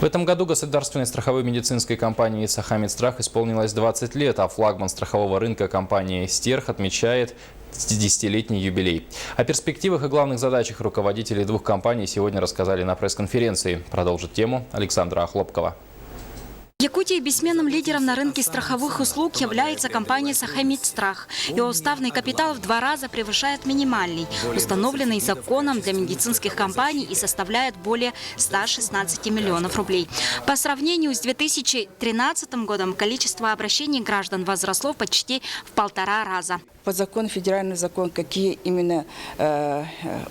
В этом году государственной страховой медицинской компании «Сахамедстрах» исполнилось 20 лет, а флагман страхового рынка компании «Стерх» отмечает 10-летний юбилей. О перспективах и главных задачах руководителей двух компаний сегодня рассказали на пресс-конференции. Продолжит тему Александра Охлопкова. В Якутии бессменным лидером на рынке страховых услуг является компания «Сахамедстрах». Ее уставный капитал в 2 раза превышает минимальный, установленный законом для медицинских компаний, и составляет более 116 миллионов рублей. По сравнению с 2013 годом количество обращений граждан возросло почти в 1,5 раза. По закону, федеральный закон, какие именно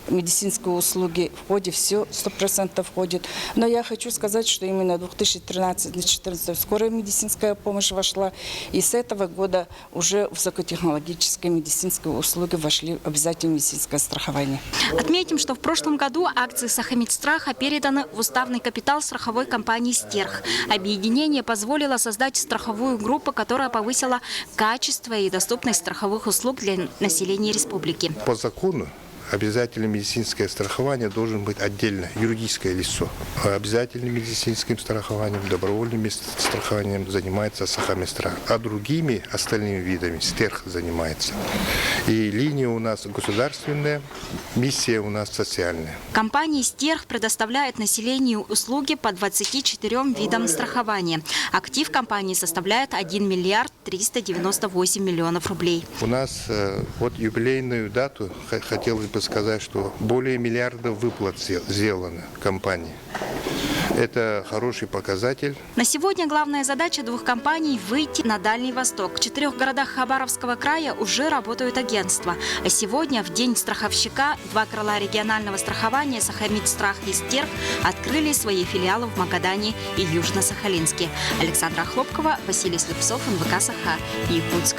медицинские услуги входят, все 100% входит. Но я хочу сказать, что именно 2013-2014 скорая медицинская помощь вошла, и с этого года уже высокотехнологические медицинские услуги вошли в обязательное медицинское страхование. Отметим, что в прошлом году акции «Сахамедстраха» переданы в уставный капитал страховой компании «Стерх». Объединение позволило создать страховую группу, которая повысила качество и доступность страховых услуг для населения республики. По закону обязательное медицинское страхование должен быть отдельно юридическое лицо. Обязательным медицинским страхованием, добровольным страхованием занимается Сахамедстрах, а другими остальными видами Стерх занимается. И линия у нас государственная, миссия у нас социальная. Компания «Стерх» предоставляет населению услуги по 24 видам страхования. Актив компании составляет 1 миллиард 398 миллионов рублей. У нас вот юбилейную дату хотелось бы сказать, что более миллиарда выплат сделано компании. Это хороший показатель. На сегодня главная задача двух компаний – выйти на Дальний Восток. В 4 городах Хабаровского края уже работают агентства. А сегодня, в день страховщика, 2 крыла регионального страхования «Сахамедстрах» и «Стерх» открыли свои филиалы в Магадане и Южно-Сахалинске. Александра Охлопкова, Василий Слепцов, НВК «Саха», Якутск.